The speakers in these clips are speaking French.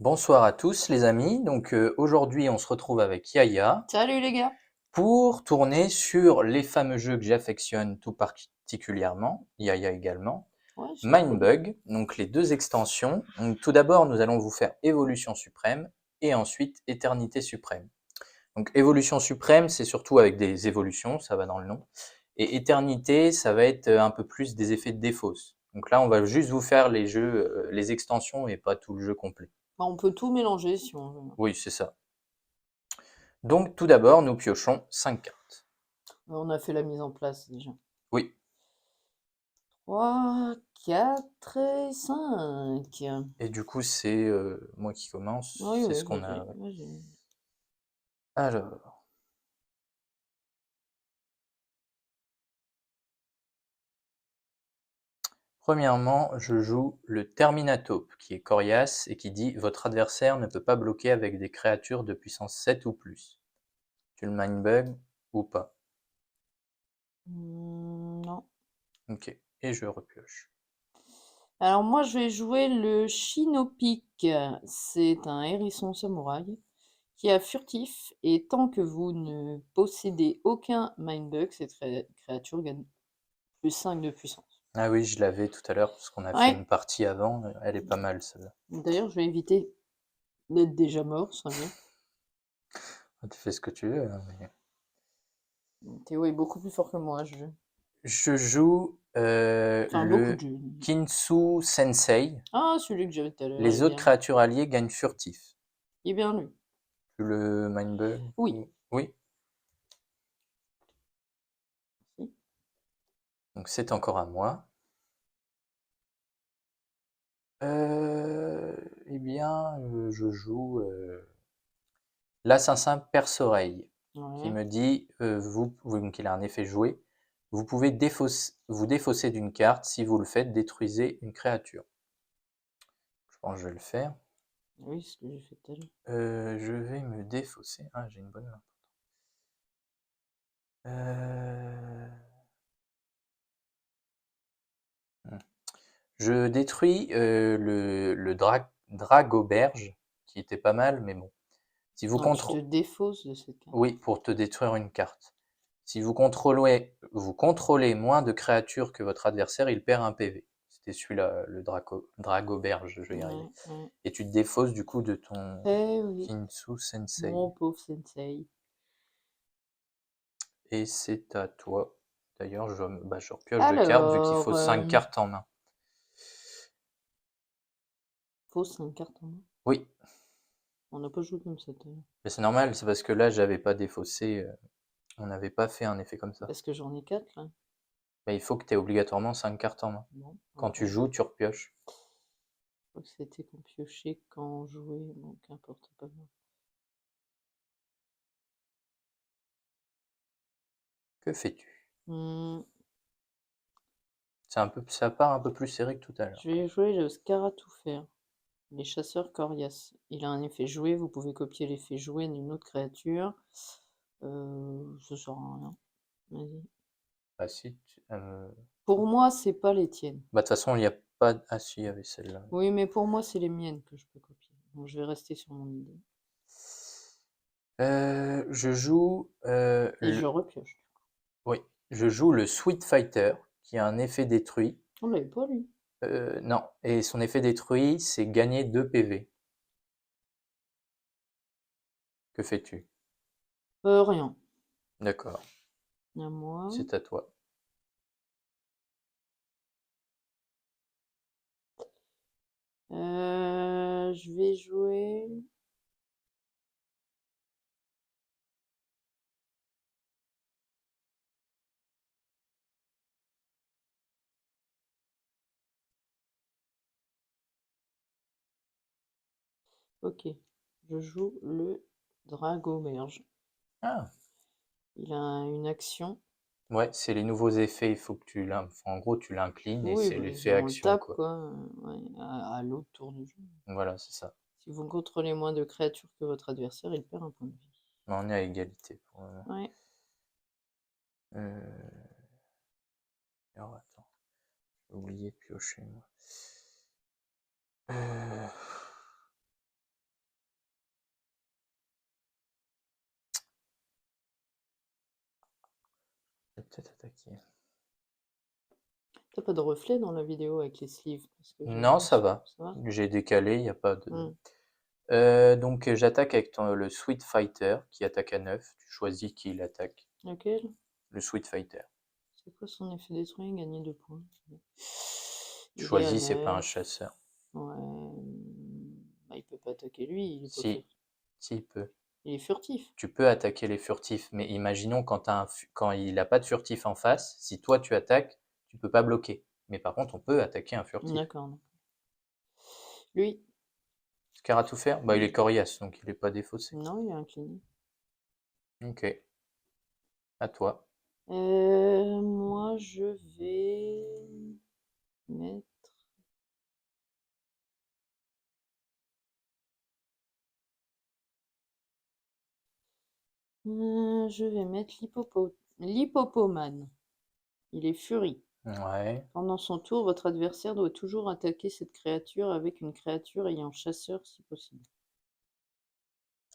Bonsoir à tous les amis, donc aujourd'hui on se retrouve avec Yaya Salut les gars. pour tourner sur les fameux jeux que j'affectionne tout particulièrement, Yaya également, Ouais, c'est cool. Mindbug, donc les deux extensions. Donc, tout d'abord nous allons vous faire Évolution Suprême et ensuite Éternité Suprême. Donc Évolution Suprême c'est surtout avec des évolutions, ça va dans le nom, et Éternité ça va être un peu plus des effets de défausse. Donc là on va juste vous faire les jeux, les extensions et pas tout le jeu complet. Bah, on peut tout mélanger si on veut. Oui c'est ça. Donc tout d'abord, nous piochons 5 cartes. On a fait la mise en place déjà. Oui, 3, 4 et 5. et du coup c'est moi qui commence, Oui, c'est oui, ce qu'on vas-y, a. Ouais. vas-y. Alors, premièrement, je joue le Terminatope, qui est coriace et qui dit votre adversaire ne peut pas bloquer avec des créatures de puissance 7 ou plus. Tu le mindbug ou pas? Non. Ok, et je repioche. Alors moi je vais jouer le Shinopic. C'est un hérisson samouraï qui a furtif et tant que vous ne possédez aucun mindbug, cette créature gagne plus 5 de puissance. Ah oui, je l'avais tout à l'heure parce qu'on a fait Ouais. une partie avant, elle est pas mal celle-là. D'ailleurs je vais éviter d'être déjà mort, ça serait bien. Tu fais ce que tu veux, hein, mais... Théo est beaucoup plus fort que moi, Je joue enfin beaucoup de le jeux. Kinsu Sensei. Ah, celui que j'avais tout à l'heure, il Les est autres bien. créatures alliées gagnent furtif. Il est bien lui. Tu le mindbug? Oui. Oui. Si. Donc c'est encore à moi. Eh bien, je joue l'assassin perce-oreille, qui Ouais. me dit, qu'il a un effet joué, vous pouvez vous défausser d'une carte, si vous le faites, détruisez une créature. Je pense que je vais le faire. Oui, c'est ce que j'ai fait tout à l'heure. Je vais me défausser. Ah, j'ai une bonne main. Euh, hmm. Je détruis le Dragoberge, qui était pas mal, mais bon. Si vous Non, tu te contrôlez... défausses de cette carte. Oui, pour te détruire une carte. Si vous contrôlez moins de créatures que votre adversaire, il perd un PV. C'était celui-là, le Dragoberge, je vais y arriver. Ouais, ouais. Et tu te défausses du coup de ton Eh oui, Kinsu Sensei. mon pauvre sensei. Et c'est à toi. D'ailleurs, je repioche deux cartes vu qu'il faut Alors, 5 cartes en main. faut 5 cartes en main. Oui, On n'a pas joué comme ça tout à l'heure. mais c'est normal, c'est parce que là, j'avais pas défaussé, on n'avait pas fait un effet comme ça. Parce que j'en ai 4 là. Mais il faut que tu aies obligatoirement 5 cartes en main. Bon, Quand tu attends. joues, tu repioches. Je crois que c'était qu'on piochait quand on jouait, donc qu'importe pas mal. Que fais-tu? Hmm, Ça part un peu plus serré que tout à l'heure. je vais jouer le Scaratouffer. Les chasseurs coriaces. Il a un effet joué, vous pouvez copier l'effet joué d'une autre créature. Ça sert à rien. Vas-y. Ah si, Pour moi, c'est pas les tiennes. bah, de toute façon, il n'y a pas... Ah si, il y avait celle-là. Oui, mais pour moi, c'est les miennes que je peux copier. Donc je vais rester sur mon idée. Je joue Et je repioche. oui, je joue le Sweet Fighter, qui a un effet détruit. On l'avait pas lu. Non, et son effet détruit, c'est gagner 2 PV. Que fais-tu? Rien. D'accord, À moi. c'est à toi. Je vais jouer. Ok. Je joue le Dragomerge. Ah, Il a une action. ouais, c'est les nouveaux effets, il faut que en gros, tu l'inclines et Oui, c'est bah, l'effet on le action, tape, quoi. quoi. Ouais, à l'autre tour du jeu. Voilà, c'est ça. Si vous contrôlez moins de créatures que votre adversaire, il perd un point de vie. Mais on est à égalité pour le moment. Ouais. Euh, alors, attends, j'ai oublié de piocher, moi. Euh, peut-être attaquer. T'as pas de reflet dans la vidéo avec les sleeves parce que Non, ça va. Ça va? J'ai décalé, il n'y a pas de... Hmm. Donc j'attaque avec le Sweet Fighter qui attaque à 9. Tu choisis qui il attaque. Lequel? Le Sweet Fighter. C'est quoi son effet détruit? Gagner 2 points. Tu Il est à choisis, c'est pas un 9. chasseur. Ouais. Bah, il peut pas attaquer lui, il est pas Si, il peut. Il est furtif. Tu peux attaquer les furtifs, mais imaginons quand il n'a pas de furtif en face, si toi tu attaques, tu peux pas bloquer. Mais par contre, on peut attaquer un furtif. D'accord. Lui, Scar à tout faire? Bah, il est coriace, donc il est pas défaussé. non, il est incliné. Ok. À toi. Moi, je vais mettre. Je vais mettre l'hippopomane. Il est furie. Ouais. Pendant son tour, votre adversaire doit toujours attaquer cette créature avec une créature ayant chasseur si possible.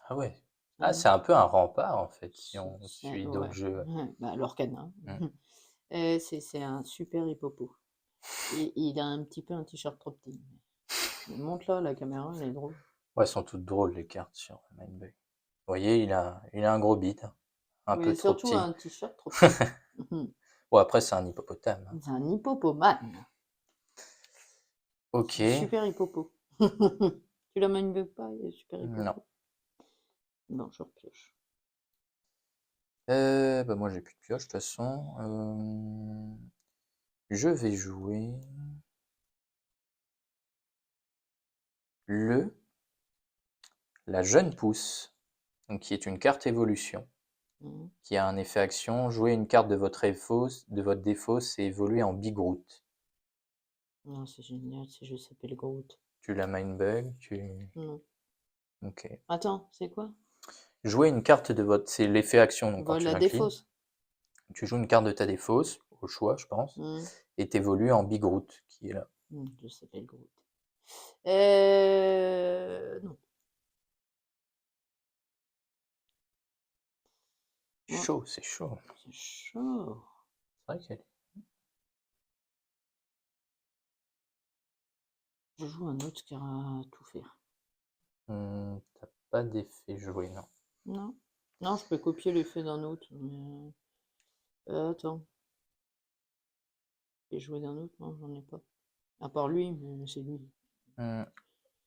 Ah ouais. Ah Ah, oui. c'est un peu un rempart en fait, si on suit Ouais. d'autres jeux. Ouais, bah, l'Orcana. Hmm. C'est un super hippopo. Et il a un petit peu un t-shirt trop petit. Montre là, la caméra, elle est drôle. Ouais, elles sont toutes drôles les cartes sur Mindbug. Vous voyez, il a un gros bit, hein. Un peu Oui, trop surtout petit. un t-shirt trop petit. Bon, après, c'est un hippopotame, hein. C'est un hippopomane. Ok. C'est super hippopo. Tu la Mindbug pas, il est super hippopo. Non. Non, je repioche. Bah moi, j'ai plus de pioche de toute façon. Je vais jouer le la jeune pousse, donc qui est une carte évolution, Mhm. qui a un effet action. Jouer une carte de votre défaut, c'est évoluer en Bigroot. Non, c'est génial, ce jeu s'appelle Groot. Tu la Mindbug, Non. Ok. Attends, c'est quoi? Jouer une carte de votre... C'est l'effet action, donc quand Vol tu la l'inclines. défausse. Tu joues une carte de ta défausse, au choix, je pense, et t'évolues en Bigroot, qui est là. Je s'appelle Groot. Non. Moi, Chaud, c'est chaud. c'est chaud. C'est vrai qu'elle Je joue un autre qui a tout faire. T'as pas d'effet joué, non. Non. Non, je peux copier l'effet d'un autre, mais... attends. Et jouer d'un autre? Non, j'en ai pas. À part lui, mais c'est lui. Hmm.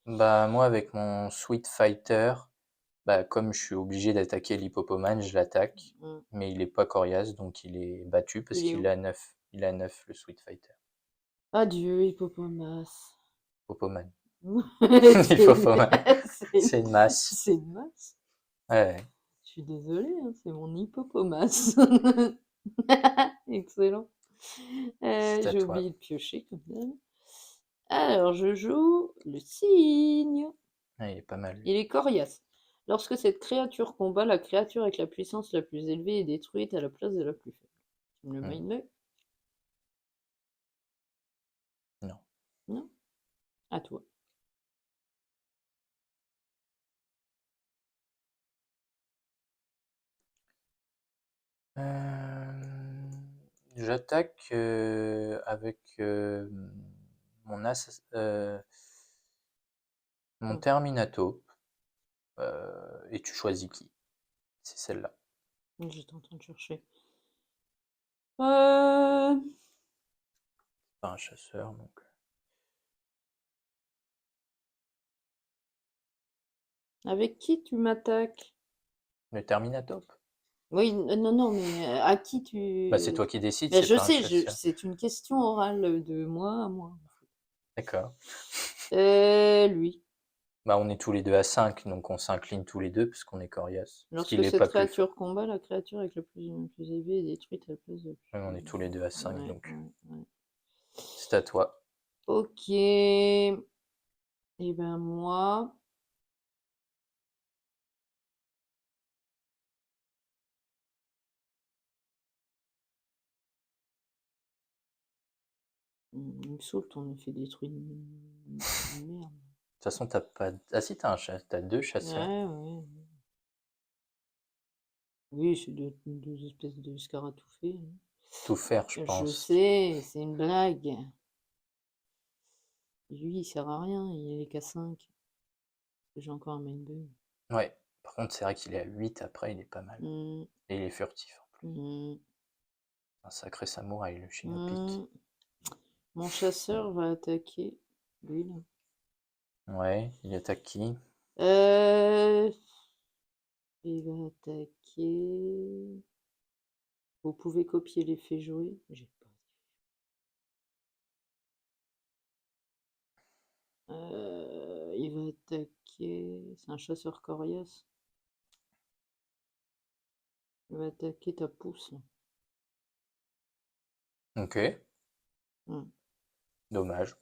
Bah moi avec mon Sweet Fighter, bah comme je suis obligé d'attaquer l'hippopomane, je l'attaque, Mm. mais il est pas coriace, donc il est battu parce Il est qu'il où? a 9. Il a 9 le Sweet Fighter. Adieu, hippopotamus. Hippopomane. C'est Hippopomane. C'est une masse. c'est une masse. Ouais. Je suis désolée, hein, c'est mon hippopotamus. Excellent. C'est à J'ai toi. oublié de piocher comme d'hab. Alors, je joue le cygne. Ouais, il est pas mal. Il est coriace. Lorsque cette créature combat, la créature avec la puissance la plus élevée est détruite à la place de la plus faible. Tu me le Hmm. mind? Non. Non? À toi. J'attaque avec mon as, mon Terminato, et tu choisis qui. C'est celle-là. J'étais en train de chercher. Euh, Pas un chasseur, donc. Avec qui tu m'attaques? Le Terminato. Oui, non, non, mais à qui Bah, c'est tu... toi qui décides, Ben, c'est je pas un sais, chasseur. c'est une question orale de moi à moi. D'accord. Lui. Bah, on est tous les deux à 5, donc on s'incline tous les deux, puisqu'on est coriace. Parce qu'il Lorsque est cette pas plus fort. créature combat, la créature avec la plus élevée est détruite à la place de... Ouais, on est tous les deux à 5, Ouais, donc ouais, ouais. c'est à toi. Ok. Et ben moi... Il me saoule ton effet détruit de merde. De toute façon, t'as pas. Ah si, t'as deux chasseurs. Ouais, ouais. Oui, c'est deux espèces de scaratoufés. tout faire, je Je pense. sais, c'est une blague. Lui, il sert à rien, il est qu'à 5. J'ai encore un Mindbug. Ouais. Par contre, c'est vrai qu'il est à 8 après, il est pas mal. Hmm, Et il est furtif en plus. hmm, Un sacré samouraï, le Shinopic. hmm. Mon chasseur va attaquer lui là. Ouais, il attaque qui? Euh, il va attaquer. Vous pouvez copier l'effet joué. J'ai pas. Il va attaquer. C'est un chasseur coriace. Il va attaquer ta pousse. Ok, Hmm. dommage.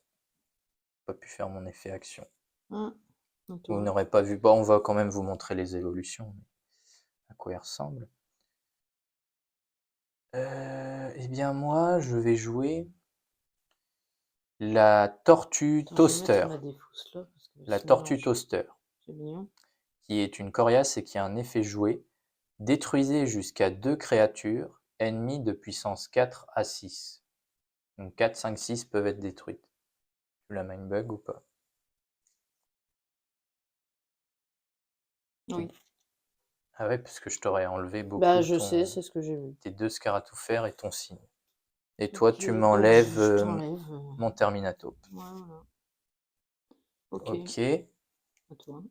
Pas pu faire mon effet action. Hmm. À Vous toi. n'aurez pas vu. Bon, on va quand même vous montrer les évolutions, à quoi ils ressemblent. Eh bien, moi, je vais jouer la tortue Attends, je vais mettre toaster. ma défausse là parce que La sinon tortue toaster, c'est mignon. qui est une coriace et qui a un effet joué. Détruisez jusqu'à 2 créatures ennemies de puissance 4 à 6. Donc 4, 5, 6 peuvent être détruites. Tu la mindbug ou pas? Oui. Ah ouais, parce que je t'aurais enlevé beaucoup Bah de je sais, c'est ce que j'ai vu. tes 2 scaratoufères et ton signe. Et toi, Ok, tu bah m'enlèves je t'enlève. mon Terminatop. Voilà. Ok, Ok. à toi.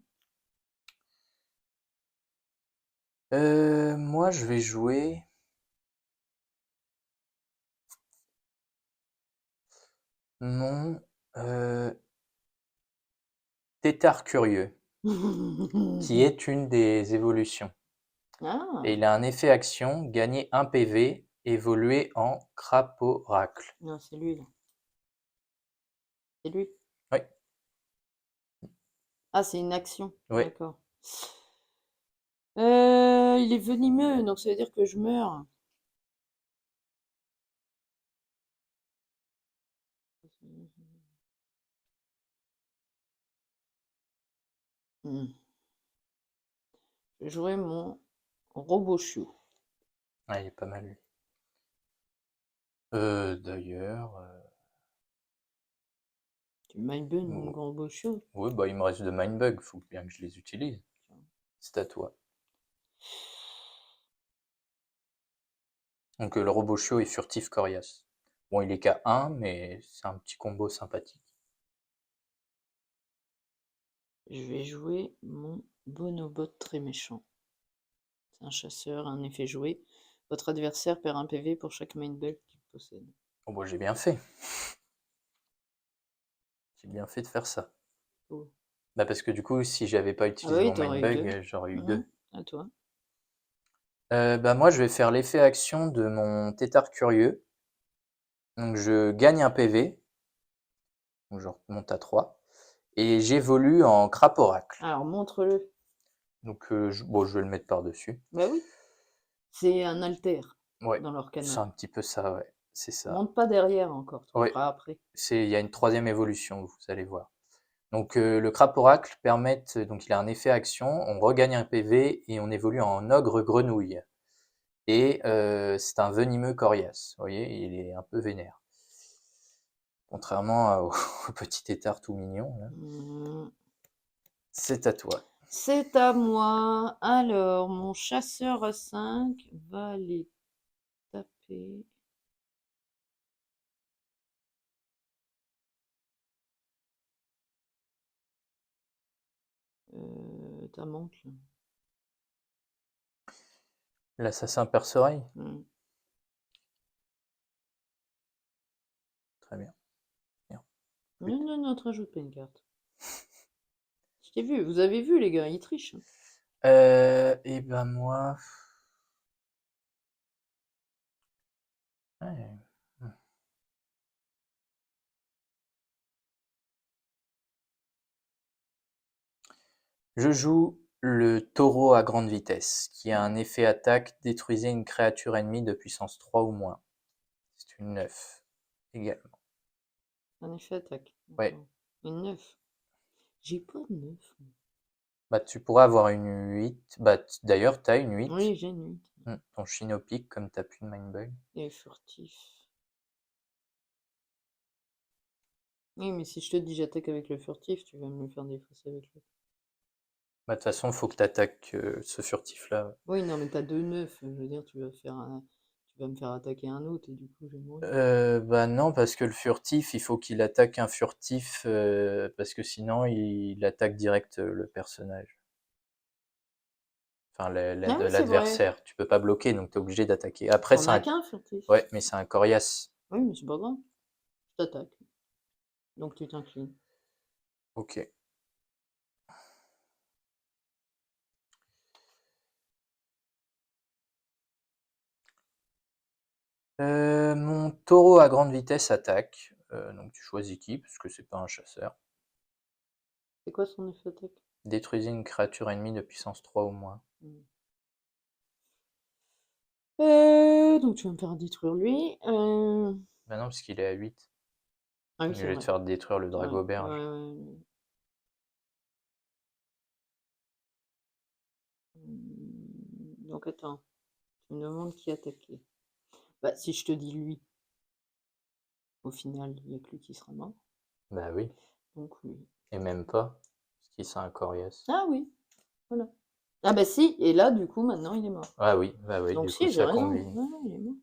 Moi, je vais jouer mon Tétard curieux, qui est une des évolutions. Ah, Et il a un effet action, gagner 1 PV, évoluer en Craporacle. non, c'est lui là. C'est lui. Oui, Ah, c'est une action. oui. D'accord. Il est venimeux, donc ça veut dire que je meurs. Hmm. Je vais jouer mon robot chiot. Ah, il est pas mal lui. D'ailleurs, Tu mindbug mon oh, robot chiot. ouais, bah il me reste de Mindbug, faut bien que je les utilise. C'est à toi. Donc le robot chiot est furtif coriace. Bon, il est qu'à 1, mais c'est un petit combo sympathique. Je vais jouer mon bonobot très méchant. C'est un chasseur, un effet joué. Votre adversaire perd un PV pour chaque mindbug qu'il possède. Oh, bah j'ai bien fait. J'ai bien fait de faire ça. Oh. Bah parce que du coup, si j'avais pas Ah bah utilisé oui, mon t'aurais eu Mindbug, deux. j'aurais eu Mhm. 2. À toi. Bah moi, je vais faire l'effet action de mon Tétard curieux. Donc je gagne un PV, donc je remonte à 3. Et j'évolue en Craporacle. Alors, montre-le. Donc bon, je vais le mettre par-dessus. Bah oui, c'est un alter Ouais, dans c'est l'arcana. un petit peu ça, ouais. C'est ça. Monte pas derrière encore, tu le Ouais, feras après. il y a une troisième évolution, vous allez voir. Donc le Craporacle permet, donc il a un effet action, on regagne un PV et on évolue en ogre grenouille. Et c'est un venimeux coriace. Vous voyez, il est un peu vénère. Contrairement au petit étard tout mignon, là. Hmm. C'est à toi. C'est à moi. Alors, mon chasseur à 5 va les taper. Ta montre là. L'assassin perce-oreille. Hmm. Très bien. Bien. Non, non, non, te rajoute pas une carte. Je t'ai vu, vous avez vu les gars, ils trichent. Et ben moi, ouais. Je joue le taureau à grande vitesse, qui a un effet attaque, détruisez une créature ennemie de puissance 3 ou moins. C'est une 9 également. Un effet attaque. Ouais. D'accord. Une 9. J'ai pas de 9. Bah, tu pourras avoir une 8. Bah, d'ailleurs, t'as une 8. Oui, j'ai une 8. Ton Shinopic, comme t'as plus de Mindbug. Et furtif. Oui, mais si je te dis j'attaque avec le furtif, tu vas me faire défausser avec l'autre. Bah, de toute façon, faut que t'attaques ce furtif-là. Oui, non, mais t'as 2 9. Je veux dire, tu vas me faire attaquer un autre et du coup, je vais mourir. Bah non, parce que le furtif, il faut qu'il attaque un furtif, parce que sinon, il attaque direct le personnage. Enfin, Ah oui, c'est vrai. l'adversaire. Tu peux pas bloquer, donc t'es obligé d'attaquer. Après, T'en c'est as un... qu'un furtif. Ouais, mais c'est un coriace. Oui, mais c'est pas grave. Je t'attaque. Donc tu t'inclines. Ok. Mon taureau à grande vitesse attaque. Donc tu choisis qui, parce que c'est pas un chasseur. C'est quoi son effet attaque? Détruisez une créature ennemie de puissance 3 ou moins. Donc tu vas me faire détruire lui. Bah non, parce qu'il est à 8. Ah oui, Je c'est vais te vrai. faire détruire le Ouais, Dragoberge. ouais. Donc attends, tu me demandes qui attaquer. Bah, si je te dis lui, au final, il n'y a que lui qui sera mort. Bah oui, Donc lui. et même pas, parce qu'il c'est un coriace. Ah oui, voilà. Ah bah si, et là, du coup, maintenant, il est mort. Ah oui, bah oui, Donc du coup si, j'ai ça raison. combine. Ouais, il est mort.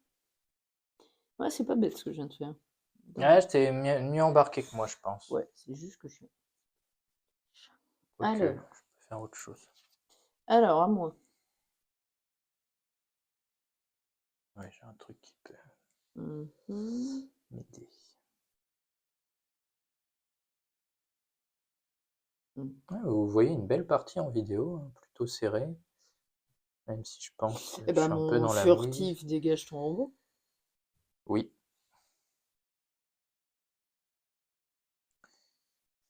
Ouais, c'est pas bête ce que je viens de faire. Ouais, t'es mieux embarqué que moi, je pense. Ouais, c'est juste que je suis... Ok, je Alors, peux faire autre chose. à moi. Ouais, j'ai un truc qui peut Mhm. m'aider. Ouais, vous voyez une belle partie en vidéo, hein, plutôt serrée. Même si je pense, Eh je ben, suis un peu mon dans la mouise. furtif dégage ton robot. Oui,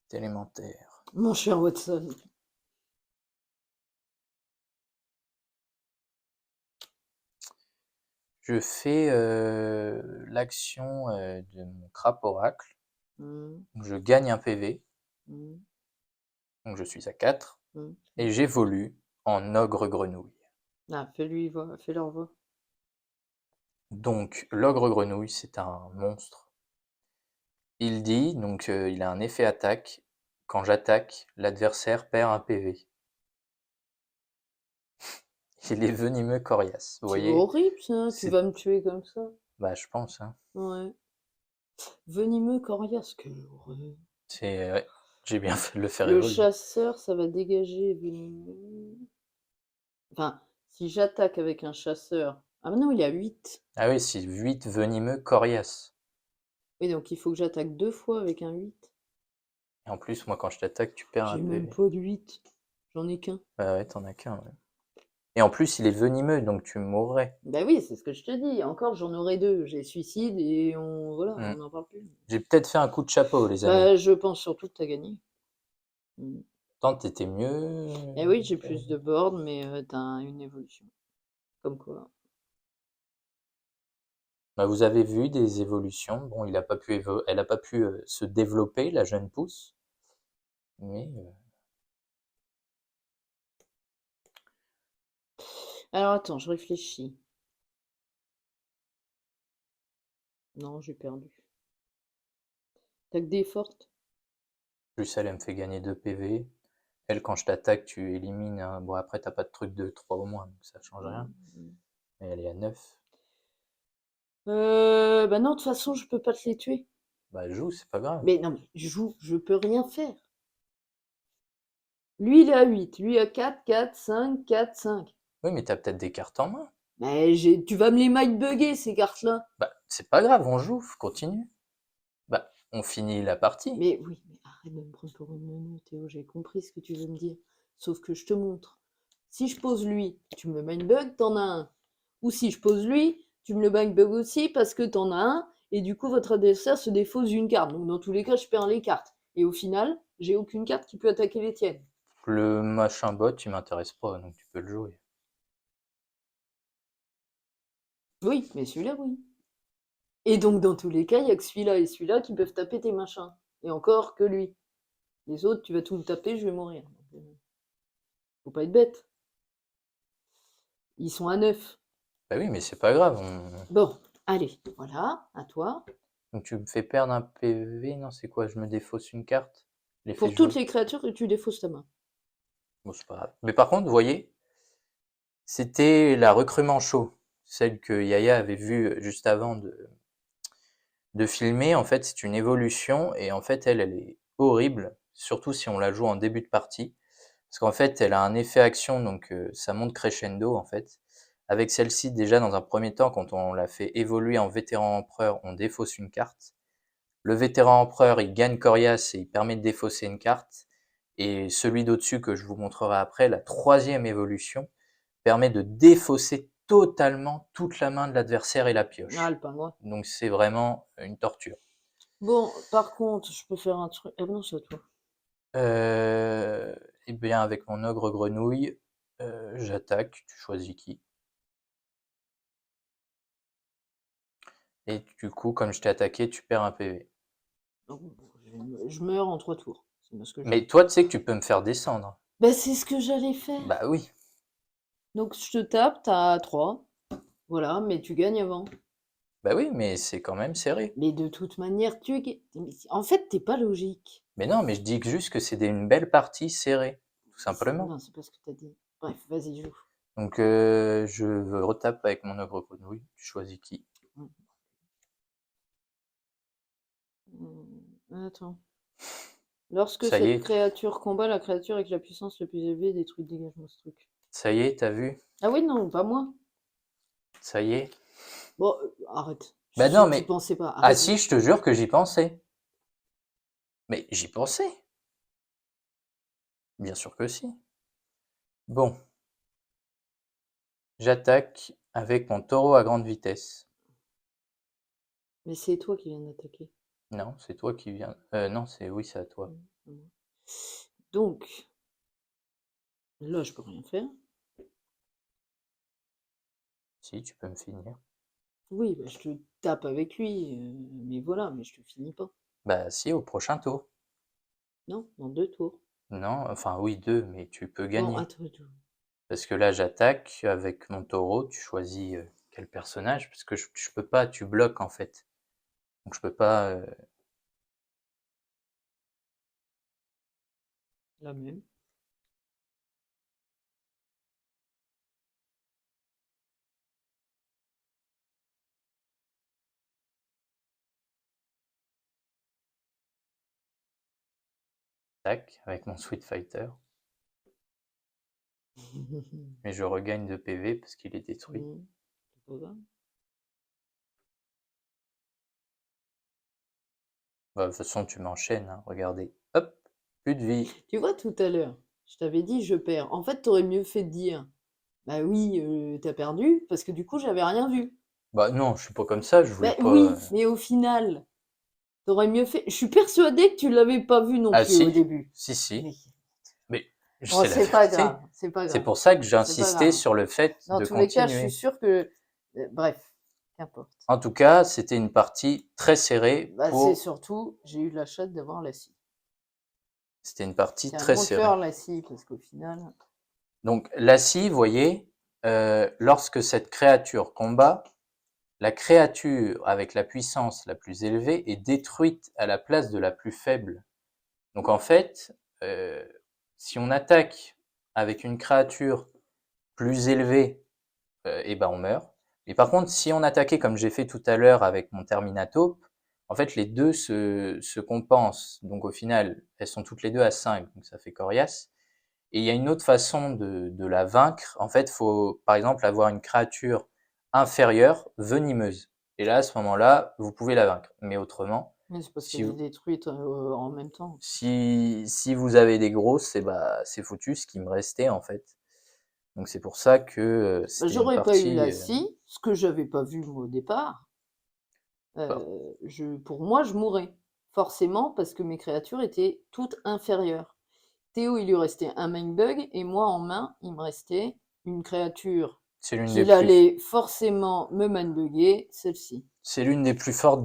c'est élémentaire. Mon cher Watson. Je fais l'action de mon crabe oracle. Mhm. Donc je gagne un PV, Mhm. donc je suis à 4. Mhm. Et j'évolue en ogre grenouille. Ah, fais leur voix. Donc l'ogre grenouille, c'est un monstre. Il dit, donc il a un effet attaque. Quand j'attaque, l'adversaire perd un PV. Il est venimeux coriace. Vous C'est voyez, horrible ça, tu c'est... vas me tuer comme ça. Bah je pense, hein. Ouais. Venimeux coriace, quelle horreur. C'est... ouais, j'ai bien fait de le faire Le évoluer. chasseur, ça va dégager venimeux. Enfin, si j'attaque avec un chasseur. Ah, mais non, il est à 8. Ah oui, c'est 8 venimeux coriace. Oui, donc il faut que j'attaque 2 fois avec un 8. Et en plus, moi quand je t'attaque, tu perds un J'ai même PV. pas de 8. J'en ai qu'un. Bah ouais, t'en as qu'un, ouais. Et en plus, il est venimeux, donc tu mourrais. Bah oui, c'est ce que je te dis. Encore, j'en aurai 2. J'ai suicide et voilà, Hmm. on n'en parle plus. J'ai peut-être fait un coup de chapeau, les amis. Bah, je pense surtout que t'as gagné. Mm. Tant t'étais mieux. Eh oui, j'ai plus de board, mais t'as une évolution. Comme quoi. Bah, vous avez vu des évolutions. Bon, elle a pas pu se développer, la jeune pousse. Mais Alors attends, je réfléchis. Non, j'ai perdu. T'as que des fortes? plus elle, elle me fait gagner 2 PV. Elle, quand je t'attaque, tu élimines un... Bon, après, t'as pas de truc de 3 au moins, donc ça change rien. Mm. Mais elle est à 9. Bah non, de toute façon, je peux pas te les tuer. Bah, joue, c'est pas grave. Mais non, mais je peux rien faire. Lui, il est à 8. Lui, à 4, 4, 5, 4, 5. Oui, mais t'as peut-être des cartes en main. Mais tu vas me les mindbugger, ces cartes-là. Bah, c'est pas grave, on joue, continue. Bah, on finit la partie. Mais oui, mais arrête de me prendre pour une nounou, Théo, j'ai compris ce que tu veux me dire. Sauf que je te montre. Si je pose lui, tu me le mindbug, t'en as un. Ou si je pose lui, tu me le mindbug aussi parce que t'en as un, et du coup votre adversaire se défausse d'une carte. Donc dans tous les cas, je perds les cartes. Et au final, j'ai aucune carte qui peut attaquer les tiennes. Le machin bot, il m'intéresse pas, donc tu peux le jouer. Oui, mais celui-là, oui. Et donc dans tous les cas, il n'y a que celui-là et celui-là qui peuvent taper tes machins. Et encore que lui. Les autres, tu vas tout me taper, je vais mourir. Faut pas être bête. Ils sont à 9. Bah oui, mais c'est pas grave. Bon, allez, voilà, à toi. Donc tu me fais perdre un PV, non, c'est quoi? Je me défausse une carte? L'effet Pour toutes joueur? les créatures que tu défausses ta main. Bon, c'est pas grave. Mais par contre, vous voyez, c'était la recrutement chaud, celle que Yaya avait vue juste avant de filmer. En fait, c'est une évolution et en fait, elle est horrible, surtout si on la joue en début de partie. Parce qu'en fait, elle a un effet action, donc ça monte crescendo en fait. Avec celle-ci, déjà dans un premier temps, quand on la fait évoluer en vétéran empereur, on défausse une carte. Le vétéran empereur, il gagne coriace et il permet de défausser une carte. Et celui d'au-dessus que je vous montrerai après, la troisième évolution, permet de défausser totalement toute la main de l'adversaire et la Ah, pioche. le pingouin. Donc c'est vraiment une torture. Bon, par contre, je peux faire un truc. Ah non, c'est à toi. Et bien avec mon ogre grenouille, j'attaque, tu choisis qui. Et du coup, comme je t'ai attaqué, tu perds un PV. Donc, je meurs en 3 tours. C'est ce que je Mais dis. toi, tu sais que tu peux me faire descendre. Bah, c'est ce que j'allais faire. Bah oui. Donc, je te tape, t'as 3. Voilà, mais tu gagnes avant. Bah oui, mais c'est quand même serré. Mais de toute manière, en fait, t'es pas logique. Mais non, mais je dis juste que c'est une belle partie serrée, tout simplement. Non, c'est pas ce que t'as dit. Bref, vas-y, joue. Donc je retape avec mon ogre grenouille. Tu choisis qui? Attends. Lorsque Ça y cette est, créature combat la créature avec la puissance la plus élevée, détruit, dégage-moi ce truc. ça y est, t'as vu? Ah oui, non, pas moi. Ça y est. Bon, arrête. Je Bah suis non, sûre que tu mais... pensais pas. Ah Arrête. si, je te jure que j'y pensais. Mais j'y pensais. Bien sûr que si. Bon, j'attaque avec mon taureau à grande vitesse. Mais c'est toi qui viens d'attaquer. Non, c'est toi qui viens. Non, oui, c'est à toi. Donc, là, je peux rien faire. Si, tu peux me finir. Oui, bah, je te tape avec lui, mais voilà, mais je te finis pas. Bah si, au prochain tour. Non, dans 2 tours. Non, enfin oui, deux, mais tu peux Bon, à gagner. toi, toi. Parce que là, j'attaque avec mon taureau. Tu choisis quel personnage, parce que je peux pas, tu bloques en fait. Donc je peux pas. La même. Tac, avec mon Sweet Fighter. Mais je regagne de PV parce qu'il est détruit. C'est pas grave. Bah, de toute façon, tu m'enchaînes, hein, regardez. Hop, plus de vie. Tu vois, tout à l'heure, je t'avais dit je perds. En fait, t'aurais mieux fait de dire, bah oui, t'as perdu, parce que du coup, j'avais rien vu. Bah non, je suis pas comme ça, je voulais Bah pas. oui, mais au final, t'aurais mieux fait. Je suis persuadée que tu l'avais pas vu non Ah plus au si, début. si. Mais Mais bon, c'est la c'est pas vérité. grave, c'est pas C'est grave, pour ça que c'est pas j'insistais grave. sur le fait Dans de tous les cas, je suis continuer. sûre que. Bref, qu'importe. En tout cas, c'était une partie très serrée Bah, c'est pour. surtout, j'ai eu la chance d'avoir la scie. C'était une partie C'est un très bon tueur, serrée. la scie, parce qu'au final. Donc la scie, vous voyez, lorsque cette créature combat, la créature avec la puissance la plus élevée est détruite à la place de la plus faible. Donc en fait, si on attaque avec une créature plus élevée, et ben on meurt. Mais par contre, si on attaquait comme j'ai fait tout à l'heure avec mon Terminatope, en fait les deux se compensent. Donc au final, elles sont toutes les deux à 5, donc ça fait coriace. Et il y a une autre façon de la vaincre. En fait, il faut par exemple avoir une créature inférieure, venimeuse. Et là, à ce moment-là, vous pouvez la vaincre. Mais autrement, Mais c'est parce si, qu'elle est détruite en même temps. si vous avez des grosses, c'est foutu ce qui me restait en fait. Donc c'est pour ça que Bah, c'était une j'aurais pas eu la partie. scie, ce que j'avais pas vu moi au départ. Bah, Pour moi, je mourrais. Forcément, parce que mes créatures étaient toutes inférieures. Théo, il lui restait un mindbug, et moi, en main, il me restait une créature c'est l'une des qu'il plus. allait forcément me mindbugger, celle-ci. C'est l'une des plus fortes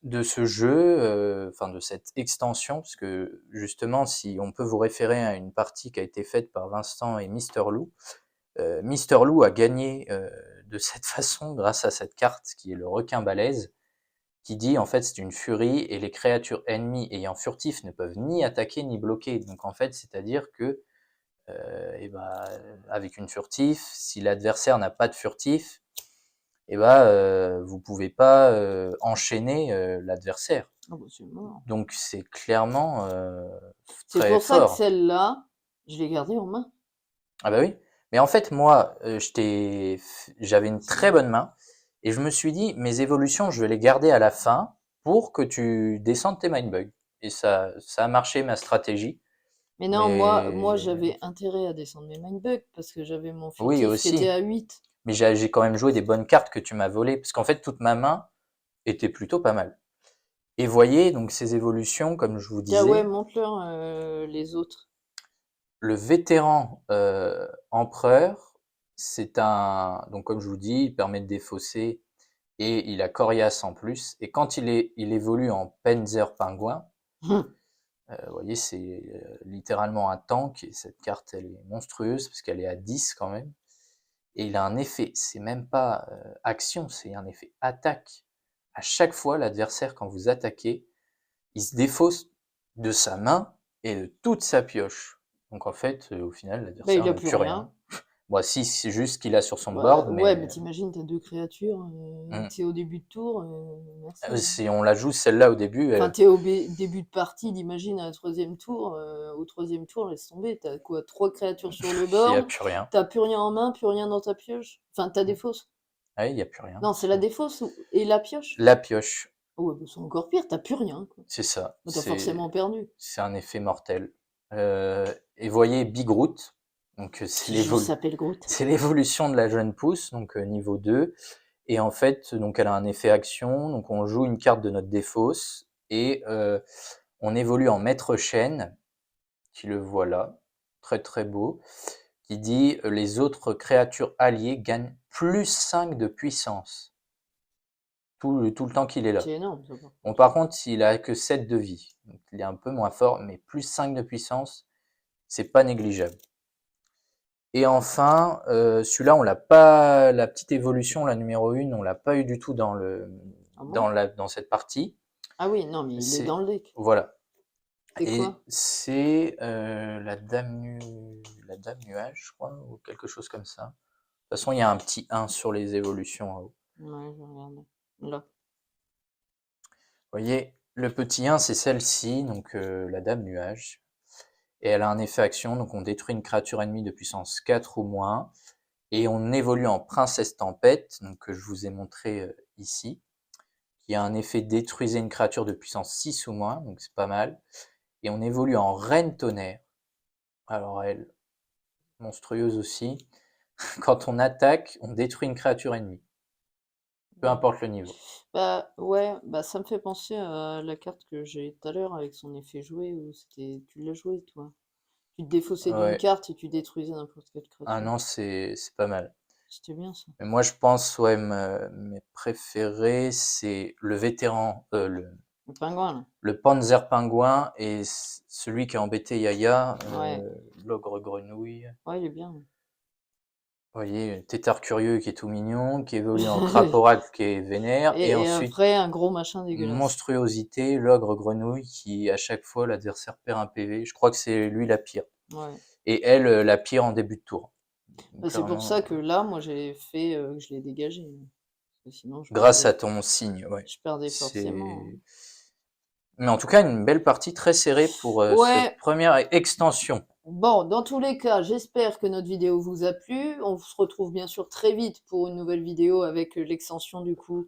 de ce jeu, enfin de cette extension, parce que justement, si on peut vous référer à une partie qui a été faite par Vincent et Mister Lou, Mister Lou a gagné de cette façon grâce à cette carte qui est le requin balèze, qui dit en fait c'est une furie et les créatures ennemies ayant furtif ne peuvent ni attaquer ni bloquer. Donc en fait, c'est-à-dire que et ben, avec une furtif, si l'adversaire n'a pas de furtif, et ben vous pouvez pas enchaîner l'adversaire. Ah bah, c'est mort. Donc c'est clairement C'est très pour ça que fort. celle-là, je l'ai gardée en main. Ah bah oui. Mais en fait, moi, j'avais une très bonne main et je me suis dit, mes évolutions, je vais les garder à la fin pour que tu descendes tes mindbugs. Et ça a marché ma stratégie. Mais non, moi Mais j'avais intérêt à descendre mes mindbugs parce que j'avais mon oui, furtif qui était aussi. à 8. Mais j'ai quand même joué des bonnes cartes que tu m'as volées parce qu'en fait, toute ma main était plutôt pas mal. Et voyez, donc ces évolutions, comme je vous Tiens, ouais, disais, montre-leur les autres. le vétéran empereur, donc comme je vous dis, il permet de défausser et il a coriace en plus. Et quand il évolue en Panzer Pingouin, vous voyez, c'est littéralement un tank et cette carte elle est monstrueuse parce qu'elle est à 10 quand même. Et il a un effet, c'est même pas action, c'est un effet attaque. À chaque fois, l'adversaire, quand vous attaquez, il se défausse de sa main et de toute sa pioche. Donc en fait, au final, Bah, il l'adversaire a n'a plus plus rien. rien. Bon, si, c'est juste ce qu'il a sur son Bah, board, ouais, mais mais t'imagines, t'as deux créatures, t'es au début de tour, merci. si on la joue celle-là au début, Enfin, t'es au début de partie, d'imagine, à un troisième tour. Au troisième tour, laisse tomber, t'as quoi, trois créatures sur le il n'y a board, plus rien. t'as plus rien en main, plus rien dans ta pioche. Enfin, t'as des fausses. Ah, il n'y a plus rien. Non, c'est la défausse et la pioche. La pioche, Ouais, bah, c'est encore pire, t'as plus rien, quoi. c'est ça. Bah, t'as forcément perdu. C'est un effet mortel. Et voyez Big Root, donc Qui juste s'appelle Groot. c'est l'évolution de la jeune pousse, donc niveau 2. Et en fait, donc elle a un effet action, donc on joue une carte de notre défausse et on évolue en maître chêne, qui le voilà, très très beau, qui dit les autres créatures alliées gagnent plus 5 de puissance tout le temps qu'il est là. C'est énorme, ça, par Bon, contre. par contre, il a que 7 de vie, donc il est un peu moins fort, mais plus 5 de puissance, c'est pas négligeable. Et enfin, celui-là, on l'a pas, la petite évolution, la numéro 1, on l'a pas eu du tout Ah bon? dans cette partie. Ah oui, non, mais il est dans C'est, le deck. voilà. C'est Et quoi? c'est la dame nuage, je crois, ou quelque chose comme ça. De toute façon, il y a un petit 1 sur les évolutions en haut. Ouais, je vais regarder. Là. Vous voyez, le petit 1, c'est celle-ci, donc la dame nuage. Et elle a un effet action, donc on détruit une créature ennemie de puissance 4 ou moins. Et on évolue en princesse tempête, donc que je vous ai montré ici, qui a un effet détruisez une créature de puissance 6 ou moins, donc c'est pas mal. Et on évolue en reine tonnerre. Alors elle, monstrueuse aussi. Quand on attaque, on détruit une créature ennemie, peu importe le niveau. Bah ouais, bah ça me fait penser à la carte que j'ai tout à l'heure avec son effet joué où c'était. Tu l'as joué toi. Tu te défaussais d'une Ouais. carte et tu détruisais n'importe quelle Ah créature. non, c'est pas mal. C'était bien ça. Mais moi, je pense, ouais, mes préférés, c'est le vétéran, Le pingouin là. le Panzer Pingouin et celui qui a embêté Yaya, Ouais, l'ogre grenouille. ouais, il est bien. Vous voyez, Tétard curieux qui est tout mignon, qui évolue en Craporacle qui est vénère, et Et ensuite après, un gros machin une dégueulasse. monstruosité, l'ogre grenouille qui à chaque fois l'adversaire perd un PV. Je crois que c'est lui la pire. Ouais. Et elle, la pire en début de tour. Bah, Donc c'est pour clairement, ça que là, moi, j'ai fait que je l'ai dégagé. Parce que sinon, grâce à ton signe, ouais. je perdais forcément. C'est. Mais en tout cas, une belle partie très serrée pour cette Ouais, première extension. bon, dans tous les cas, j'espère que notre vidéo vous a plu. On se retrouve bien sûr très vite pour une nouvelle vidéo avec l'extension du coup.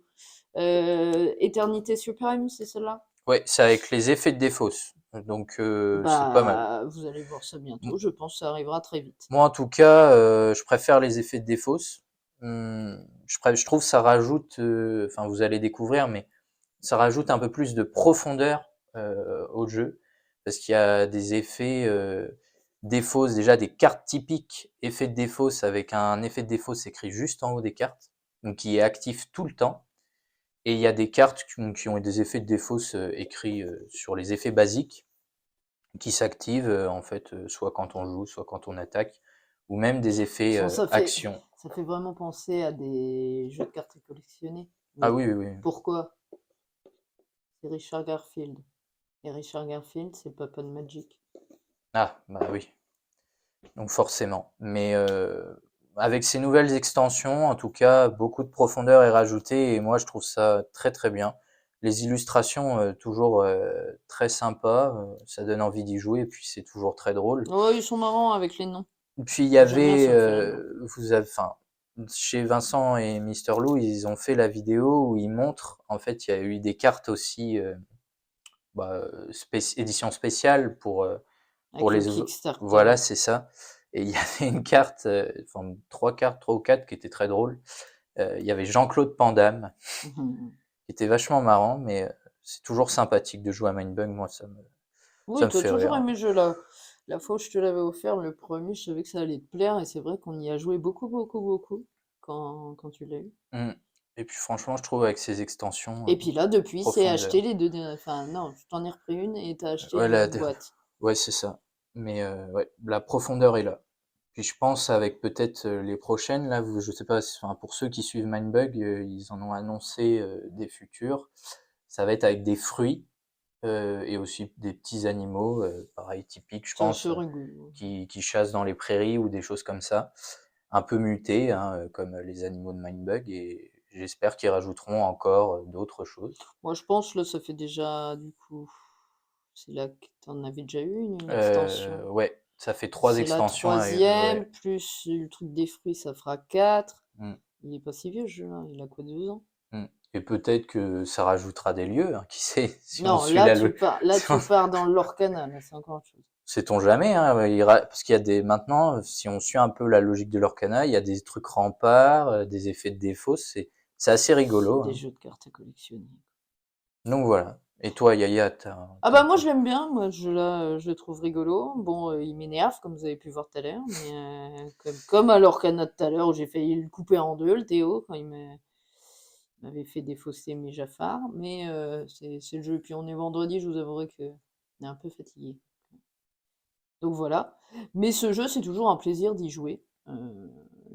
Éternité Suprême, c'est celle-là? Ouais, c'est avec les effets de défausse. Donc c'est pas mal. Bah, vous allez voir ça bientôt. Je pense que ça arrivera très vite. Moi, en tout cas, je préfère les effets de défausse. Je trouve que ça rajoute, enfin, vous allez découvrir, mais ça rajoute un peu plus de profondeur au jeu, parce qu'il y a des effets défausse, déjà des cartes typiques effets de défausse avec un effet de défausse écrit juste en haut des cartes, donc qui est actif tout le temps. Et il y a des cartes qui ont des effets de défausse écrits sur les effets basiques qui s'activent en fait soit quand on joue, soit quand on attaque, ou même des effets Ça action. fait vraiment penser à des jeux de cartes à collectionner. Ah Mais oui, oui, oui. pourquoi? C'est Richard Garfield. Et Richard Garfield, c'est Papa de Magic. Ah, bah oui. Donc forcément. Mais avec ces nouvelles extensions, en tout cas, beaucoup de profondeur est rajoutée et moi je trouve ça très très bien. Les illustrations toujours très sympas, ça donne envie d'y jouer et puis c'est toujours très drôle. Ouais, ils sont marrants avec les noms. Et puis il y J'aime bien avait, ça me fait rire. enfin, chez Vincent et Mister Lou, ils ont fait la vidéo où ils montrent, en fait, il y a eu des cartes aussi, édition spéciale pour Avec le les, Kickstarter. voilà, c'est ça. Et il y avait une carte, enfin, trois ou quatre qui étaient très drôles. Il y avait Jean-Claude Pandame, Mhm. qui était vachement marrant, mais c'est toujours sympathique de jouer à Mindbug. Moi, ça Oui, me t'as fait toujours rire. aimé ce jeu-là. La fois où je te l'avais offert, le premier, je savais que ça allait te plaire, et c'est vrai qu'on y a joué beaucoup, beaucoup, beaucoup quand tu l'as eu. Mm. Et puis franchement, je trouve avec ces extensions, Et puis là, depuis, c'est acheter profondeur. les deux. Enfin, non, je t'en ai repris une et t'as acheté Ouais, une autre boîte. ouais, c'est ça. Mais ouais, la profondeur est là. Puis je pense avec peut-être les prochaines, là, je sais pas, enfin, pour ceux qui suivent Mindbug, ils en ont annoncé des futurs. Ça va être avec des fruits et aussi des petits animaux, pareil, typiques, je C'est assez pense, rigolo. qui chassent dans les prairies ou des choses comme ça, un peu mutés, hein, comme les animaux de Mindbug. Et j'espère qu'ils rajouteront encore d'autres choses. Moi, je pense, là, ça fait déjà, du coup, c'est là que t'en avais déjà eu une extension. Ouais, ça fait 3 C'est la extensions. troisième, Ouais. plus le truc des fruits, ça fera 4. Mm. Il est pas si vieux, ce jeu-là. Il a quoi, 2 ans? Mm. Et peut-être que ça rajoutera des lieux, hein, qui sait, si on Non, suit la là, si on- tu pars dans l'Orcana, là, c'est encore autre chose. sait-on jamais, hein, parce qu'il y a maintenant, si on suit un peu la logique de l'Orcana, il y a des trucs remparts, des effets de défausse, c'est assez C'est rigolo, des hein. jeux de cartes à collectionner. Donc voilà. Et toi, Yaya, Ah t'as bah un moi peu. je l'aime bien, moi je là je le trouve rigolo. Bon, il m'énerve comme vous avez pu voir tout à l'heure, mais comme à l'Orcana tout à l'heure où j'ai failli le couper en deux, le Théo, quand m'avait fait défausser mes Jaffars. Mais c'est le jeu. Puis on est vendredi, je vous avouerai que on est un peu fatigué. Donc voilà. Mais ce jeu, c'est toujours un plaisir d'y jouer.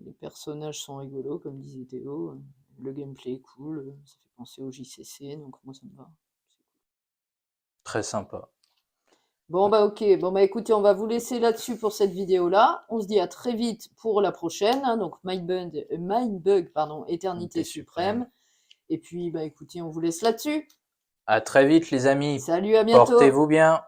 Les personnages sont rigolos, comme disait Théo. Le gameplay est cool, ça fait penser au JCC, donc moi ça me va. Très sympa. Bon bah ok, bon bah écoutez, on va vous laisser là-dessus pour cette vidéo-là. On se dit à très vite pour la prochaine, hein, donc Mindbug, pardon, Éternité Unité suprême. suprême. Et puis bah écoutez, on vous laisse là-dessus. À très vite, les amis. Salut, à bientôt! Portez-vous bien.